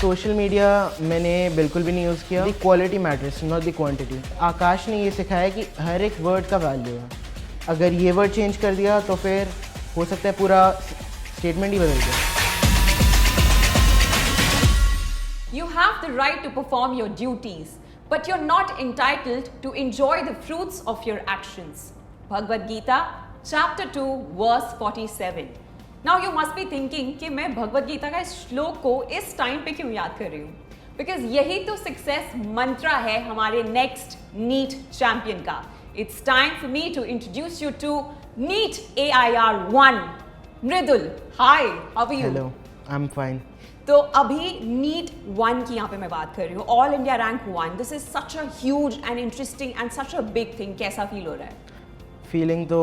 Social media मैंने बिल्कुल भी नहीं यूज़ किया। The quality matters not the quantity. Aakash ने ये सिखाया कि हर एक वर्ड का वैल्यू है। अगर ये वर्ड चेंज कर दिया तो फिर हो सकता है पूरा स्टेटमेंट ही बदल जाए। You have the right to perform your duties, but you're not entitled to enjoy the fruits of your actions. Bhagavad Gita, chapter 2, verse 47. Now you must be thinking कि मैं भगवद गीता का इस श्लोक को इस टाइम पे क्यों याद कर रही हूँ? Because यही तो सक्सेस मंत्रा है हमारे नेक्स्ट नीट चैंपियन का. It's time for me to introduce you to NEET AIR 1. Mridul, hi, how are you? Hello, I am fine. तो अभी नीट 1 की यहाँ पे मैं बात कर रही हूँ, all India rank 1. This is such a huge and interesting and such a big thing. कैसा फील हो रहा है? फीलिंग तो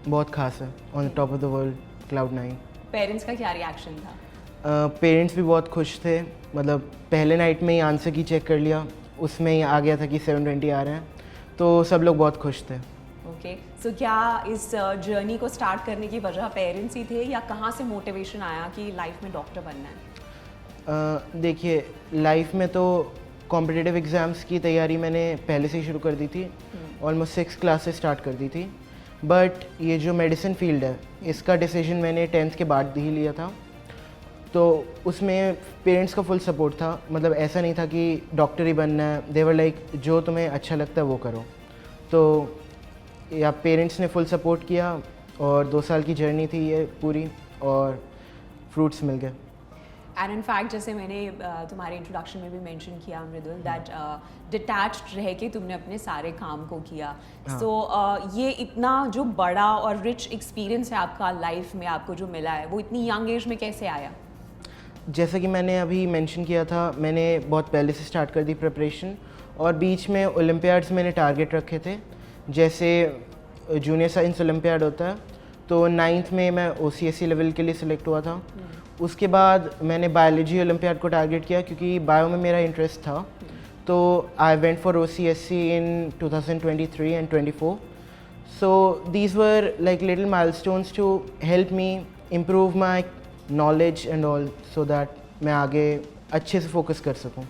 बहुत खास है। On top of the world, cloud 9। Parents का क्या रिएक्शन था? पेरेंट्स भी बहुत खुश थे। मतलब पहले नाइट में ही आंसर की चेक कर लिया, उसमें ही आ गया था कि 720 आ रहे हैं, तो सब लोग बहुत खुश थे। ओके, सो क्या इस जर्नी को स्टार्ट करने की वजह पेरेंट्स ही थे या कहाँ से मोटिवेशन आया कि लाइफ में डॉक्टर बनना है? देखिए, लाइफ में तो कॉम्पिटिटिव एग्ज़ाम्स की तैयारी मैंने पहले से ही शुरू कर दी थी। ऑलमोस्ट 6 क्लासेस स्टार्ट कर दी थी। बट ये जो मेडिसिन फील्ड है, इसका डिसीजन मैंने 10th के बाद ही लिया था। तो उसमें पेरेंट्स का फुल सपोर्ट था। मतलब ऐसा नहीं था कि डॉक्टर ही बनना है। दे वर लाइक जो तुम्हें अच्छा लगता है वो करो। तो या पेरेंट्स ने फुल सपोर्ट किया और 2 साल की जर्नी थी ये पूरी, और फ्रूट्स मिल गए। एंड इन फैक्ट जैसे मैंने तुम्हारे इंट्रोडक्शन में भी मेंशन किया मृदुल, दैट डिटैच्ड रह के तुमने अपने सारे काम को किया. सो ये इतना जो बड़ा और रिच एक्सपीरियंस है आपका लाइफ में आपको जो मिला है, वो इतनी यंग एज में कैसे आया? जैसा कि मैंने अभी मेंशन किया था, मैंने बहुत पहले से स्टार्ट कर दी प्रिपरेशन, और बीच में ओलंपियाड्स मैंने टारगेट रखे थे। जैसे जूनियर साइंस ओलंपियाड होता है, तो 9th में मैं OCSE लेवल के लिए सिलेक्ट हुआ था। उसके बाद मैंने बायोलॉजी ओलंपियाड को टारगेट किया क्योंकि बायो में मेरा इंटरेस्ट था। तो I went for OCSE in 2023 and 24. So these were like little milestones to help me improve my knowledge and all, so that मैं आगे अच्छे से फोकस कर सकूँ।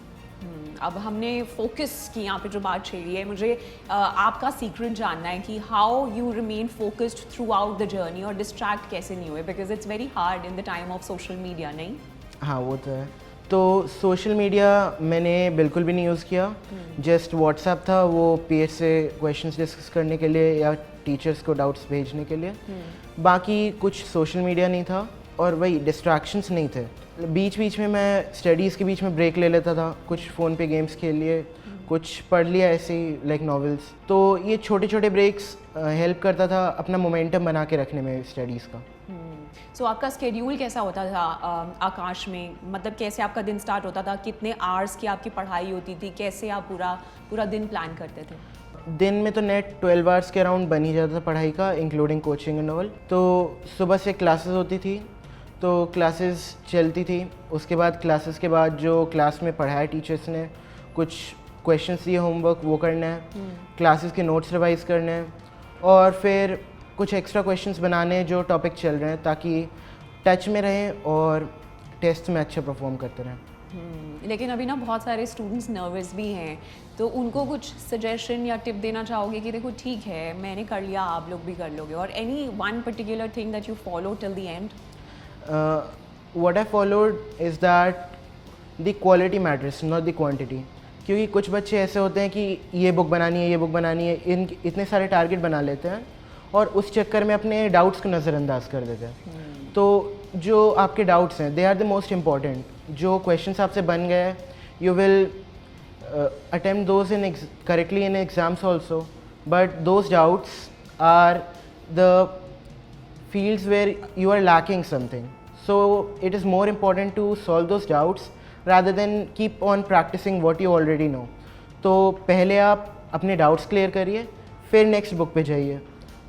अब हमने फोकस की यहाँ पे जो बात छेड़ी है, मुझे आपका सीक्रेट जानना है कि how you remain focused through out the journey और डिस्ट्रैक्ट कैसे नहीं हुए, because it's very hard in the time of social media. नहीं? हाँ, वो तो है। तो सोशल मीडिया मैंने बिल्कुल भी नहीं यूज़ किया। जस्ट व्हाट्सएप था, वो पीएच से क्वेश्चंस डिस्कस करने के लिए या टीचर्स को डाउट्स भेजने के लिए। बाकी कुछ सोशल मीडिया नहीं था, और वही डिस्ट्रैक्शंस नहीं थे। बीच बीच में मैं स्टडीज़ के बीच में ब्रेक ले लेता था, कुछ फ़ोन पे गेम्स खेल लिए, कुछ पढ़ लिया ऐसे ही लाइक नॉवेल्स। तो ये छोटे छोटे ब्रेक्स हेल्प करता था अपना मोमेंटम बना के रखने में स्टडीज़ का। सो आपका स्केड्यूल कैसा होता था आकाश में? मतलब कैसे आपका दिन स्टार्ट होता था? कितने आवर्स की आपकी पढ़ाई होती थी? कैसे आप पूरा दिन प्लान करते थे? दिन में तो नेट 12 आवर्स के अराउंड बन ही जाता था पढ़ाई का, इंक्लूडिंग कोचिंग एंड ऑल। तो सुबह से क्लासेस होती थी, तो क्लासेस चलती थी। उसके बाद क्लासेस के बाद जो क्लास में पढ़ाया टीचर्स ने, कुछ क्वेश्चंस दिए, होमवर्क वो करना है, क्लासेस के नोट्स रिवाइज करने हैं, और फिर कुछ एक्स्ट्रा क्वेश्चंस बनाने हैं जो टॉपिक चल रहे हैं, ताकि टच में रहें और टेस्ट में अच्छा परफॉर्म करते रहें। लेकिन अभी ना बहुत सारे स्टूडेंट्स नर्वस भी हैं, तो उनको कुछ सजेशन या टिप देना चाहोगे कि देखो ठीक है मैंने कर लिया, आप लोग भी कर लोगे? और any one particular thing that you follow till the end? What I followed is that the quality matters, not the quantity. क्योंकि कुछ बच्चे ऐसे होते हैं कि ये बुक बनानी है, ये बुक बनानी है, इतने सारे टारगेट बना लेते हैं और उस चक्कर में अपने डाउट्स को नज़रअंदाज कर देते हैं। तो जो आपके डाउट्स हैं, they are the most important. जो क्वेश्चंस आपसे बन गए, you will attempt those in correctly in exams also, but those doubts are the fields where you are lacking something. So it is more important to solve those doubts rather than keep on practicing what you already know. तो पहले आप अपने doubts clear करिए, फिर next book पे जाइए।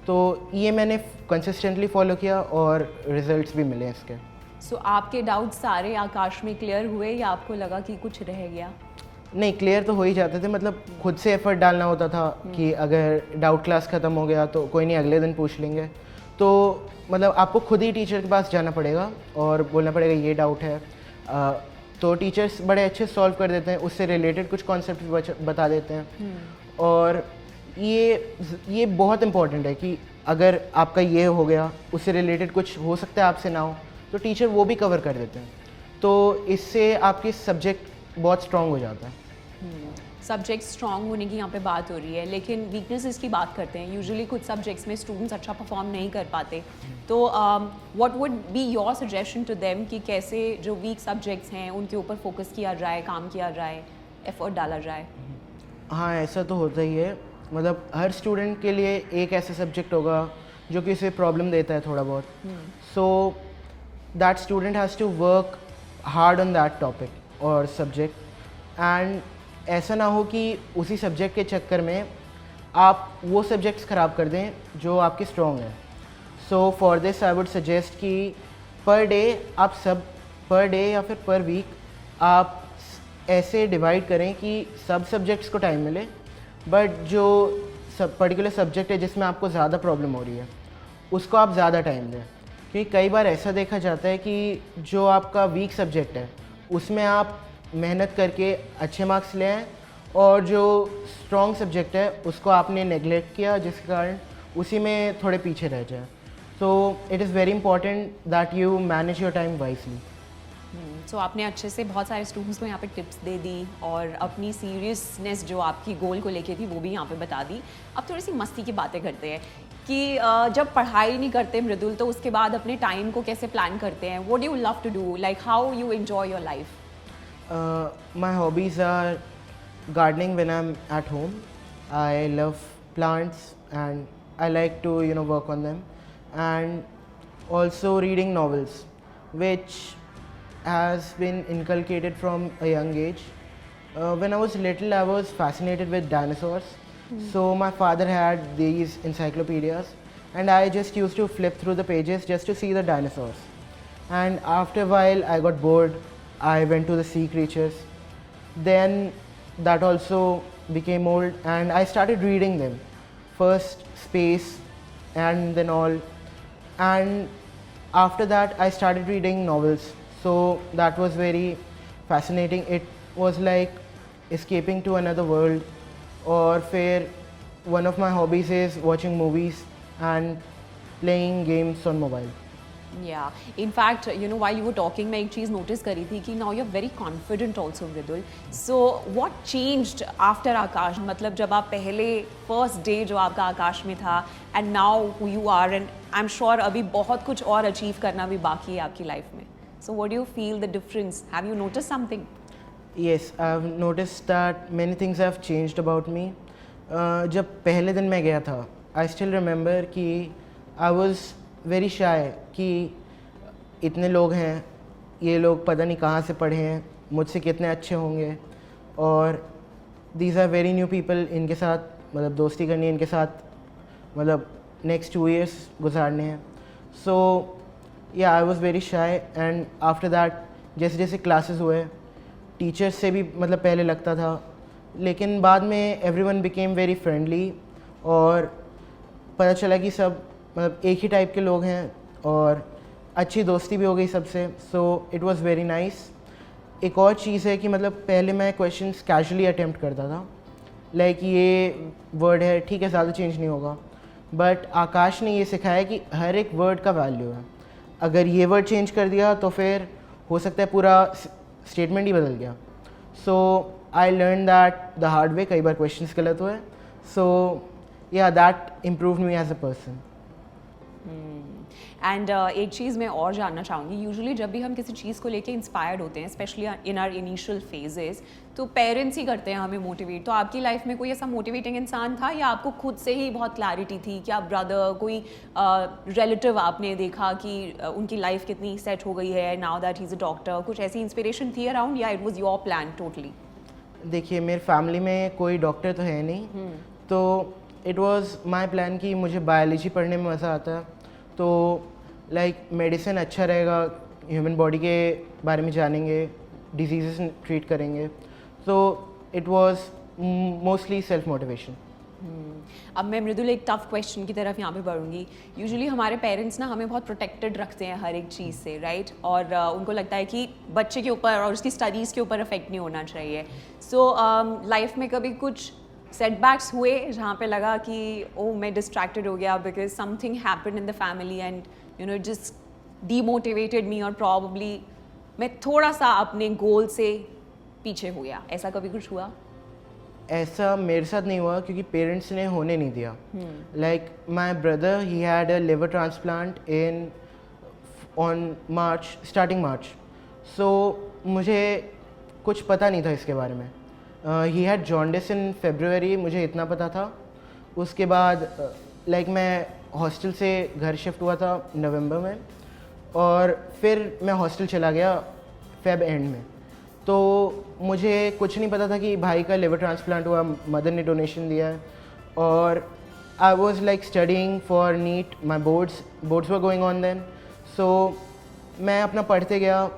तो ये मैंने कंसिस्टेंटली फॉलो किया और रिजल्ट्स भी मिले इसके। सो आपके डाउट्स सारे आकाश में क्लियर हुए या आपको लगा कि कुछ रह गया? नहीं, क्लियर तो हो ही जाते थे। मतलब खुद से एफर्ट डालना होता था कि अगर डाउट क्लास ख़त्म हो गया तो कोई नहीं, अगले दिन पूछ लेंगे। तो मतलब आपको खुद ही टीचर के पास जाना पड़ेगा और बोलना पड़ेगा ये डाउट है, तो टीचर्स बड़े अच्छे सॉल्व कर देते हैं, उससे रिलेटेड कुछ कॉन्सेप्ट बता देते हैं। और ये बहुत इम्पॉर्टेंट है कि अगर आपका ये हो गया, उससे रिलेटेड कुछ हो सकता है आपसे ना हो, तो टीचर वो भी कवर कर देते हैं। तो इससे आपकी सब्जेक्ट बहुत स्ट्रॉन्ग हो जाता है। सब्जेक्ट स्ट्रॉन्ग होने की यहाँ पे बात हो रही है, लेकिन वीकनेसेस की बात करते हैं। यूजुअली कुछ सब्जेक्ट्स में स्टूडेंट्स अच्छा परफॉर्म नहीं कर पाते, तो what would be your suggestion to them कि कैसे जो वीक सब्जेक्ट्स हैं उनके ऊपर फोकस किया जाए, काम किया जाए, एफर्ट डाला जाए? हाँ, ऐसा तो होता ही है। मतलब हर स्टूडेंट के लिए एक ऐसा सब्जेक्ट होगा जो कि उसे प्रॉब्लम देता है थोड़ा बहुत, so that student has to work hard on that topic और सब्जेक्ट। एंड ऐसा ना हो कि उसी सब्जेक्ट के चक्कर में आप वो सब्जेक्ट्स ख़राब कर दें जो आपके स्ट्रॉन्ग हैं। So for this I would suggest कि पर डे या फिर पर वीक आप ऐसे डिवाइड करें कि सब सब्जेक्ट्स को टाइम मिले, बट जो पर्टिकुलर सब्जेक्ट है जिसमें आपको ज़्यादा प्रॉब्लम हो रही है उसको आप ज़्यादा टाइम दें। क्योंकि कई बार ऐसा देखा जाता है कि जो आपका वीक सब्जेक्ट है उसमें आप मेहनत करके अच्छे मार्क्स ले आए, और जो स्ट्रॉन्ग सब्जेक्ट है उसको आपने नेगलेक्ट किया, जिसके कारण उसी में थोड़े पीछे रह जाए। So it is very important that you manage your time wisely. So आपने अच्छे से बहुत सारे स्टूडेंट्स को यहाँ पे टिप्स दे दी, और अपनी सीरियसनेस जो आपकी गोल को लेके थी वो भी यहाँ पे बता दी। अब थोड़ी सी मस्ती की बातें करते हैं कि जब पढ़ाई नहीं करते मृदुल, तो उसके बाद अपने टाइम को कैसे प्लान करते हैं? What do you love to do, like how you enjoy your life? My hobbies are gardening when I'm at home. I love plants and I like to work on them, and also reading novels, which has been inculcated from a young age. When I was little, I was fascinated with dinosaurs. So my father had these encyclopedias, and I just used to flip through the pages just to see the dinosaurs. And after a while, I got bored. I went to the sea creatures. Then that also became old, and I started reading them. First space, and then all. And after that, I started reading novels. So that was very fascinating. It was like escaping to another world. Or one of my hobbies is watching movies and playing games on mobile. Yeah, in fact, while you were talking, मैं एक चीज़ notice करी थी कि now you're very confident also, Mridul. So what changed after आकाश? मतलब जब आप पहले first day जो आपका आकाश में था, and now who you are, and I'm sure अभी बहुत कुछ और achieve करना भी बाकी है आपकी life में. So what do you feel the difference? Have you noticed something? Yes, I've noticed that many things have changed about me. जब पहले दिन मैं गया था, I still remember कि I was very shy कि इतने लोग हैं, ये लोग पता नहीं कहाँ से पढ़े हैं, मुझसे कितने अच्छे होंगे, और these are very new people, इनके साथ मतलब दोस्ती करनी है, इनके साथ मतलब next 2 years गुजारने हैं. So yeah, I was very shy, and after that जैसे जैसे क्लासेस हुए, टीचर्स से भी मतलब पहले लगता था, लेकिन बाद में everyone became very friendly, और पता चला कि सब मतलब एक ही टाइप के लोग हैं, और अच्छी दोस्ती भी हो गई सबसे. So it was very nice. एक और चीज़ है कि मतलब पहले मैं क्वेश्चंस कैजुअली अटेम्प्ट करता था, लाइक ये वर्ड है, ठीक है, ज़्यादा चेंज नहीं होगा, बट आकाश ने ये सिखाया कि हर एक वर्ड का वैल्यू है. अगर ये वर्ड चेंज कर दिया तो फिर हो सकता है पूरा स्टेटमेंट ही बदल गया. So I learn that the hard way. कई बार क्वेश्चंस गलत हुए. So yeah that improve me as a person. And एक चीज़ मैं और जानना चाहूँगी, यूजुअली जब भी हम किसी चीज़ को लेके इंस्पायर्ड होते हैं, specially in are initial phases, तो पेरेंट्स ही करते हैं हमें मोटिवेट. तो आपकी लाइफ में कोई ऐसा मोटिवेटिंग इंसान था, या आपको खुद से ही बहुत क्लैरिटी थी कि आप ब्रदर, कोई रिलेटिव आपने देखा कि उनकी लाइफ कितनी सेट हो गई है, now that he is a doctor, कुछ ऐसी इंस्पिरेशन थी अराउंड, या it was your plan totally? देखिए, मेरे फैमिली में कोई डॉक्टर तो है नहीं, तो इट वाज माय प्लान कि मुझे बायोलॉजी पढ़ने में मज़ा आता है, तो लाइक मेडिसिन अच्छा रहेगा, ह्यूमन बॉडी के बारे में जानेंगे, डिजीज़ ट्रीट करेंगे. तो it was mostly self motivation. अब मैं मृदुल एक टफ क्वेश्चन की तरफ यहाँ पे बढ़ूंगी. यूजुअली हमारे पेरेंट्स ना हमें बहुत प्रोटेक्टेड रखते हैं हर एक चीज़ से, राइट? और उनको लगता है कि बच्चे के ऊपर और उसकी स्टडीज़ के ऊपर इफेक्ट नहीं होना चाहिए. सो लाइफ में कभी कुछ सेटबैक्स हुए जहाँ पे लगा कि ओ मैं डिस्ट्रैक्टेड हो गया because something happened in the family and you know just demotivated me और प्रॉब्ली मैं थोड़ा सा अपने गोल से पीछे हो गया, ऐसा कभी कुछ हुआ? ऐसा मेरे साथ नहीं हुआ क्योंकि पेरेंट्स ने होने नहीं दिया. Like my brother he had a liver transplant in on March, starting March. So मुझे कुछ पता नहीं था इसके बारे में. He had jaundice in February, मुझे इतना पता था. उसके बाद लाइक मैं हॉस्टल से घर शिफ्ट हुआ था नवंबर में और फिर मैं हॉस्टल चला गया फेब एंड में. तो मुझे कुछ नहीं पता था कि भाई का लिवर ट्रांसप्लांट हुआ, मदर ने डोनेशन दिया है. और I was like studying for NEET, my boards were going on then. So मैं अपना पढ़ते गया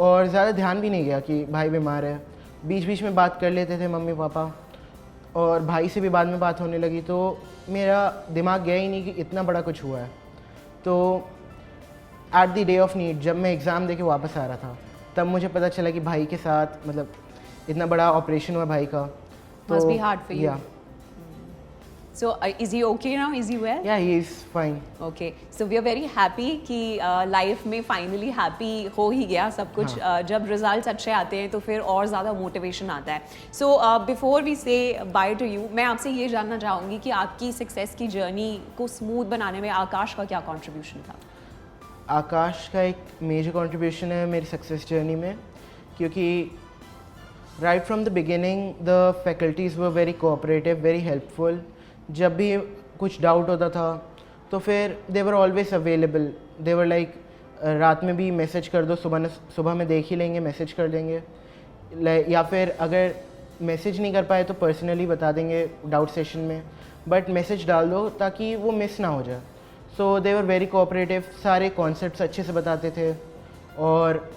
और ज़्यादा ध्यान भी नहीं गया कि भाई बीमार है. बीच बीच में बात कर लेते थे मम्मी पापा और भाई से भी बाद में बात होने लगी. तो मेरा दिमाग गया ही नहीं कि इतना बड़ा कुछ हुआ है. तो at the day of NEET जब मैं एग्ज़ाम दे के वापस आ रहा था तब मुझे पता चला कि भाई के साथ मतलब इतना बड़ा ऑपरेशन हुआ भाई का. Must be hard for you. Yeah. So is he okay now? Is he well? Yeah, he is fine. Okay. So we are very happy कि लाइफ में फाइनली हैप्पी हो ही गया सब कुछ. जब रिजल्ट्स अच्छे आते हैं तो फिर और ज़्यादा मोटिवेशन आता है. सो बिफोर वी से बाय टू यू, मैं आपसे ये जानना चाहूँगी कि आपकी सक्सेस की जर्नी को स्मूथ बनाने में आकाश का क्या कॉन्ट्रीब्यूशन था? आकाश का एक मेजर कंट्रीब्यूशन है मेरी सक्सेस जर्नी में क्योंकि right from the beginning the faculties were very cooperative, very helpful. जब भी कुछ डाउट होता था तो फिर they were always available. They were like रात में भी मैसेज कर दो, सुबह में देख ही लेंगे, मैसेज कर देंगे. या फिर अगर मैसेज नहीं कर पाए तो पर्सनली बता देंगे डाउट सेशन में, बट मैसेज डाल दो ताकि वो मिस ना हो जाए. सो दे वर वेरी कोऑपरेटिव. सारे कॉन्सेप्ट्स अच्छे से बताते थे और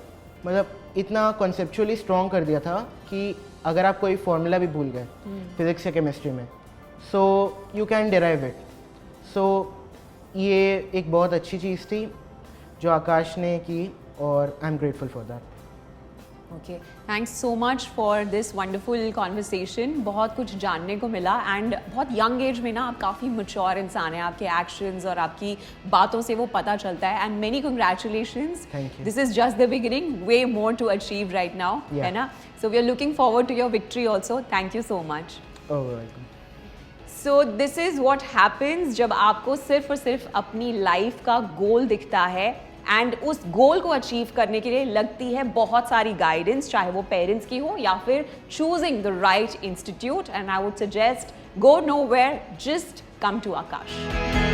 मतलब इतना कॉन्सेप्चुअली स्ट्रॉन्ग कर दिया था कि अगर आप कोई फार्मूला भी भूल गए फिज़िक्स या केमिस्ट्री में so you can derive it. So ये एक बहुत अच्छी चीज़ थी जो आकाश ने की और I am grateful for that. Okay, thanks so much for this wonderful conversation. बहुत कुछ जानने को मिला एंड बहुत यंग एज में ना आप काफ़ी मैच्योर इंसान हैं. आपके एक्शंस और आपकी बातों से वो पता चलता है and many congratulations. This is just the beginning, way more to achieve right now, है ना? So we are looking forward to your victory also. Thank you so much. Welcome. So this is what happens जब आपको सिर्फ और सिर्फ अपनी life का गोल दिखता है एंड उस गोल को अचीव करने के लिए लगती है बहुत सारी गाइडेंस, चाहे वो पेरेंट्स की हो या फिर choosing the right institute. And I would suggest go nowhere, just come to Akash.